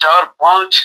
4-5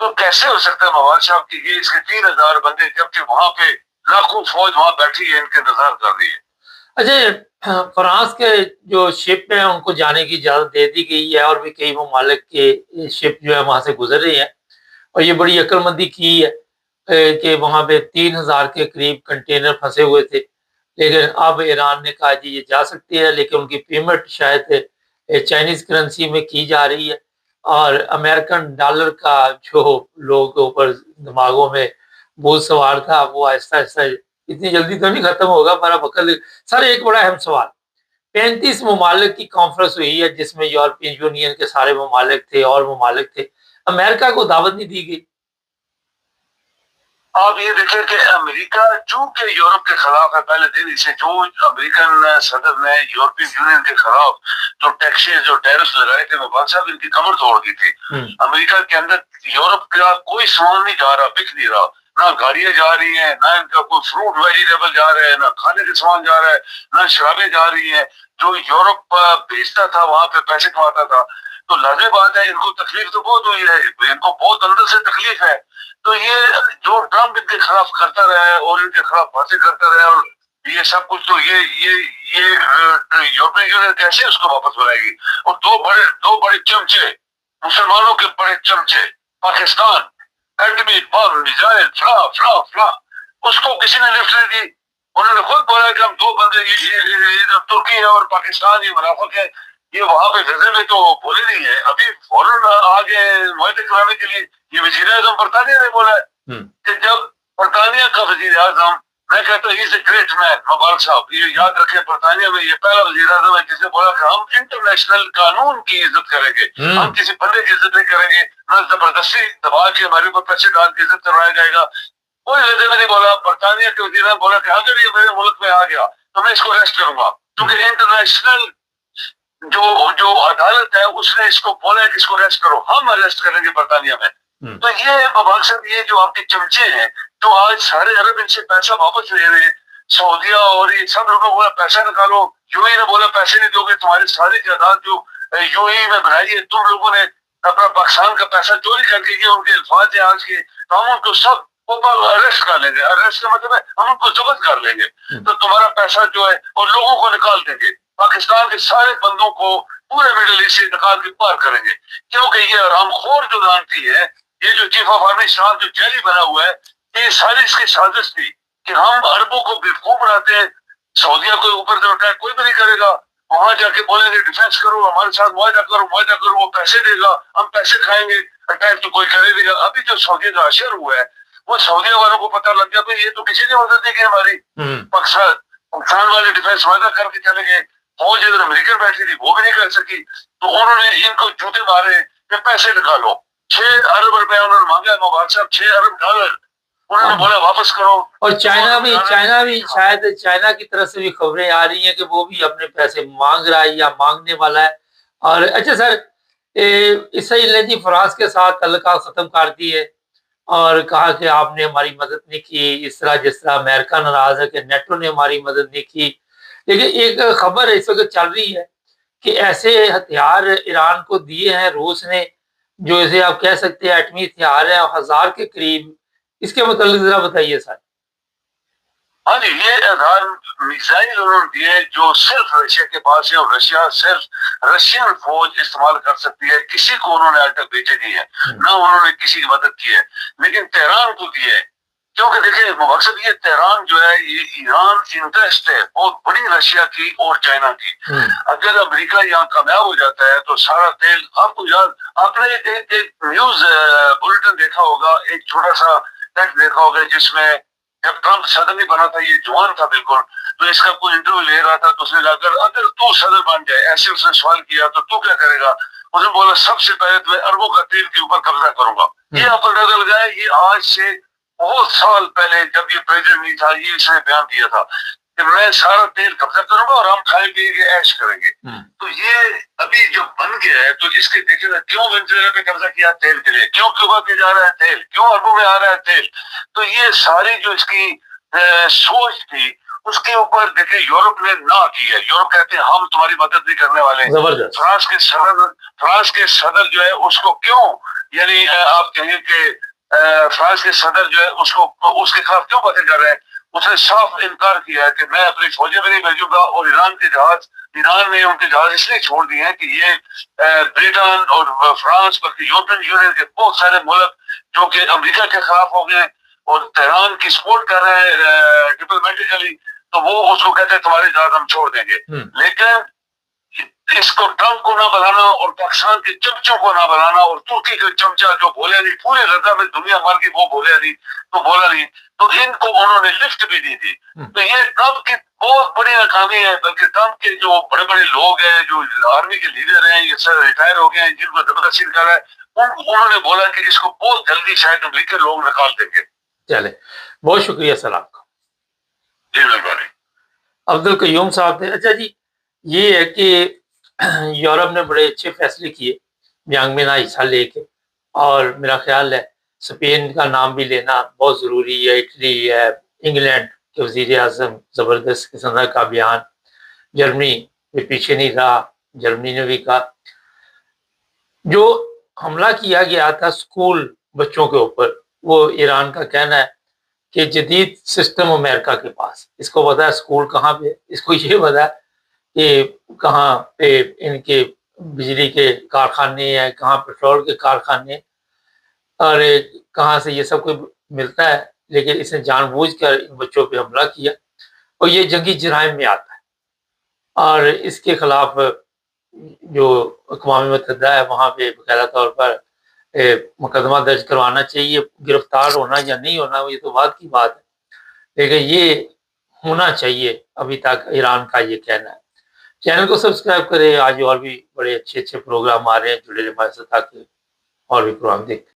تو کیسے ہو سکتا ہے مبارک صاحب کہ یہ اس کے 3000 بندے جبکہ وہاں پہ لاکھوں فوج وہاں بیٹھی ہے ان کے انتظار کر رہی ہے. اچھا، فرانس کے جو شپ ہیں ان کو جانے کی اجازت دے دی گئی ہے اور بھی کئی ممالک کے شپ جو ہے وہاں سے گزر رہی ہیں اور یہ بڑی عقل مندی کی ہے کہ وہاں پہ 3000 کے قریب کنٹینر پھنسے ہوئے تھے، لیکن اب ایران نے کہا جی یہ جا سکتے ہیں، لیکن ان کی پیمنٹ شاید چائنیز کرنسی میں کی جا رہی ہے اور امریکن ڈالر کا جو لوگوں کے اوپر دماغوں میں بوجھ سوار تھا وہ آہستہ آہستہ اتنی جلدی تو نہیں ختم ہوگا. ہمارا بکل سر ایک بڑا اہم سوال، 35 ممالک کی کانفرنس ہوئی ہے جس میں یورپین یونین کے سارے ممالک تھے اور ممالک تھے، امریکہ کو دعوت نہیں دی گئی. آپ یہ دیکھیں کہ امریکہ چونکہ یورپ کے خلاف ہے، پہلے دن اسے جو امریکن صدر نے یورپین یونین کے خلاف جو ٹیکسز جو ٹیرس لگائے تھے مبارک صاحب ان کی کمر توڑ دی تھی. امریکہ کے اندر یورپ کا کوئی سامان نہیں جا رہا، بک نہیں رہا، نہ گاڑیاں جا رہی ہیں، نہ ان کا کوئی فروٹ ویجیٹیبل جا رہا ہے، نہ کھانے کے سامان جا رہا ہے، نہ شرابیں جا رہی ہیں. جو یورپ بھیجتا تھا وہاں پہ پیسے کماتا تھا. تو لازمی بات ہے ان کو تکلیف تو بہت ہوئی ہے، ان کو بہت اندر سے تکلیف ہے. تو یہ جو ٹرمپ ان کے خلاف کرتا رہا ہے اور ان کے خلاف باتیں کرتا رہا ہے اور یہ سب کچھ، تو یہ یورپین یونین کیسے اس کو واپس بلائے گی؟ اور دو بڑے چمچے، مسلمانوں کے بڑے چمچے، پاکستان ایٹمی بم میزائل فلاں فلاں فلاں، اس کو کسی نے لفٹ نہیں دی. انہوں نے خود بولا کہ ہم دو بندے ترکی ہے اور پاکستان یہ منافق ہے، یہ وہاں پہ ویزے میں تو بولے نہیں ہے. ابھی فوراً آگے معاہدے کرانے کے لیے یہ وزیر اعظم برطانیہ نے بولا ہے کہ جب برطانیہ کا وزیر اعظم، میں کہتا ہوں ہی گریٹ مین مبارک صاحب، یہ یاد رکھیں برطانیہ میں یہ پہلا وزیر اعظم ہے جس نے بولا کہ ہم انٹرنیشنل قانون کی عزت کریں گے، ہم کسی بندے کی عزت نہیں کریں گے، نہ زبردستی دبا کے ہمارے اوپر پیسے ڈال کے عزت کروایا جائے گا. کوئی وجہ میں نہیں بولا. برطانیہ کے وزیر اعظم بولا کہ اگر یہ میرے ملک میں آ گیا تو میں اس کو ریسٹ کروں گا، کیونکہ انٹرنیشنل جو عدالت ہے اس نے اس کو بولا ہے کہ اس کو ریسٹ کرو، ہم اریسٹ کریں گے برطانیہ میں. تو یہ مبارک صاحب یہ جو آپ کے چمچے ہیں جو آج سارے عرب ان سے پیسہ واپس لے رہے ہیں، سعودیہ اور یہ سب لوگوں نے بولا پیسہ نکالو، یو اے نے بولا پیسے نہیں دو گے، تمہاری ساری جائیداد جو یو اے میں بنائی ہے تم لوگوں نے اپنا پاکستان کا پیسہ چوری کر کے، یہ ان کے الفاظ ہیں آج کے، تو ہم ان کو سب اریسٹ کر لیں گے. اریسٹ کا مطلب ہے ہم ان کو ضبط کر لیں گے، تو تمہارا پیسہ جو ہے اور لوگوں کو نکال دیں گے، پاکستان کے سارے بندوں کو پورے مڈل ایسٹ سے نکال کے پار کریں گے. کیونکہ یہ آرام خور جو لانتی ہے، یہ جو چیف آف آرمی اسٹاف جو جیلی بنا ہوا ہے، یہ ساری اس کی سازش تھی کہ ہم عربوں کو بیوقوف بناتے ہیں. سعودیہ کو اوپر سے اٹھائے کوئی بھی نہیں کرے گا، وہاں جا کے بولیں گے ڈیفینس کرو، ہمارے ساتھ معاہدہ کرو، معاہدہ کرو، وہ پیسے دے گا، ہم پیسے کھائیں گے، اٹیک تو کوئی کرے بھی گا. ابھی جو سعودیہ کا اشر ہوا ہے وہ سعودیہ والوں کو پتہ لگ گیا کہ یہ تو کسی نے مدد نہیں کی ہماری. پاکستان والے ڈیفینس معاہدہ کر کے چلے گئے، فوج ادھر امریکہ بیٹھی تھی وہ بھی نہیں کر سکی، تو انہوں نے ان کو جوتے مارے کہ پیسے نکالو. 6 ارب روپے انہوں نے مانگا مبارک صاحب، 6 ارب ڈالر انہوں نے بولا واپس کرو. اور چائنا بھی شاید چائنا کی طرف سے بھی خبریں آ رہی ہیں کہ وہ بھی اپنے پیسے مانگ رہا ہے یا مانگنے والا ہے. اور اچھا سر، اسرائیل نے جی فرانس کے ساتھ تعلقات ختم کر دیے اور کہا کہ آپ نے ہماری مدد نہیں کی، اس طرح جس طرح امریکہ ناراض ہے کہ نیٹو نے ہماری مدد نہیں کی. لیکن ایک خبر اس وقت چل رہی ہے کہ ایسے ہتھیار ایران کو دیے ہیں روس نے جو اسے آپ کہہ سکتے ہیں ایٹمی ہتھیار ہے 1000 کے قریب. اس کے متعلق ذرا بتائیے سر. ہاں جی، یہ 1000 میزائل انہوں نے دیے جو صرف رشیا کے پاس ہے، اور رشیا صرف رشین فوج استعمال کر سکتی ہے. کسی کو انہوں نے آج تک بھیجے نہیں ہے، نہ انہوں نے کسی کی مدد کی ہے، لیکن تہران کو دیے. کیونکہ دیکھیں مقصد یہ تہران جو ہے یہ ایران انٹرسٹ ہے بہت بڑی رشیا کی اور چائنا کی. اگر امریکہ یہاں کامیاب ہو جاتا ہے تو سارا تیل، آپ کو یاد، آپ نے ایک نیوز بلٹن دیکھا ہوگا، ایک چھوٹا سا ٹیکسٹ دیکھا ہوگا جس میں جب ٹرمپ صدر نہیں بنا تھا، یہ جوان تھا بالکل، تو اس کا کوئی انٹرویو لے رہا تھا، تو اس نے اگر تو صدر بن جائے، ایسے اس نے سوال کیا تو کیا کرے گا؟ اس نے بولا سب سے پہلے تو میں اربوں کا تیل کے اوپر قبضہ کروں گا. یہ آپ کو نظر لگائے، یہ آج سے بہت سال پہلے جب یہ پریزیڈنٹ نہیں تھا یہ اس نے بیان دیا تھا کہ میں سارا تیل قبضہ کروں گا اور ہم کھائیں پیئیں گے، عیش کریں گے. تو یہ ابھی جو بن گیا ہے، تو اس کے دیکھیں کیوں وینزویلا پہ قبضہ کیا تیل کے لیے، کیوں کیوبا پہ جا رہا ہے تیل، کیوں اربوں میں آ رہا ہے تیل. تو یہ ساری جو اس کی سوچ تھی اس کے اوپر دیکھیں یورپ نے نہ کی ہے. یورپ کہتے ہیں ہم تمہاری مدد نہیں کرنے والے. فرانس کے صدر جو ہے اس کو کیوں یعنی آپ کہیں کہ فرانس کے صدر جو ہے اس کے خلاف کیوں باتیں کر رہے ہیں؟ اس نے صاف انکار کیا ہے کہ میں اپنی فوجیں بھی نہیں بھیجوں گا، اور ایران نے ان کے جہاز اس لیے چھوڑ دیے ہیں کہ یہ بریٹن اور فرانس بلکہ یورپین یونین کے بہت سارے ملک جو کہ امریکہ کے خلاف ہو گئے اور تہران کی سپورٹ کر رہے ہیں ڈپلومیٹکلی، تو وہ اس کو کہتے ہیں تمہارے جہاز ہم چھوڑ دیں گے۔ لیکن اس کو ٹرمپ کو نہ بنانا اور پاکستان کے چمچوں کو نہ بنانا اور ترکی کے چمچہ جو بولے نہیں، پورے غزہ میں دنیا مر گئی وہ بولا نہیں، تو ان کو انہوں نے لفٹ بھی دی تھی۔ تو یہ ٹرمپ کی بہت بڑی ناکامی ہے، بلکہ ٹرمپ کے جو بڑے بڑے لوگ ہیں جو آرمی کے لیڈر ہیں، یہ سر ریٹائر ہو گئے ہیں، جن کو زبردستی نکالا ہے، انہوں نے بولا کہ اس کو بہت جلدی شاید امریکی لوگ نکال دیں گے۔ چلے، بہت شکریہ سر آپ کا۔ جی مہربانی۔ عبد القیوم صاحب تھے۔ اچھا جی، یہ ہے کہ یورپ نے بڑے اچھے فیصلے کیے جنگ میں نہ حصہ لے کے، اور میرا خیال ہے اسپین کا نام بھی لینا بہت ضروری ہے، اٹلی ہے، انگلینڈ کے وزیر اعظم زبردست قسم کا بیان، جرمنی بھی پیچھے نہیں رہا، جرمنی نے بھی کہا۔ جو حملہ کیا گیا تھا اسکول بچوں کے اوپر، وہ ایران کا کہنا ہے کہ جدید سسٹم امریکہ کے پاس، اس کو پتا ہے اسکول کہاں پہ، اس کو یہ پتا ہے کہ کہاں پہ ان کے بجلی کے کارخانے ہیں، کہاں پیٹرول کے کارخانے، اور کہاں سے یہ سب کچھ ملتا ہے، لیکن اس نے جان بوجھ کر ان بچوں پہ حملہ کیا، اور یہ جنگی جرائم میں آتا ہے، اور اس کے خلاف جو اقوام متحدہ ہے وہاں پہ باقاعدہ طور پر مقدمہ درج کروانا چاہیے، گرفتار ہونا یا نہیں ہونا یہ تو بعد کی بات ہے، لیکن یہ ہونا چاہیے، ابھی تک ایران کا یہ کہنا ہے۔ چینل کو سبسکرائب کریں، آج اور بھی بڑے اچھے پروگرام آ رہے ہیں، جڑے رہے ہمارے ساتھ تاکہ اور بھی پروگرام دیکھیں۔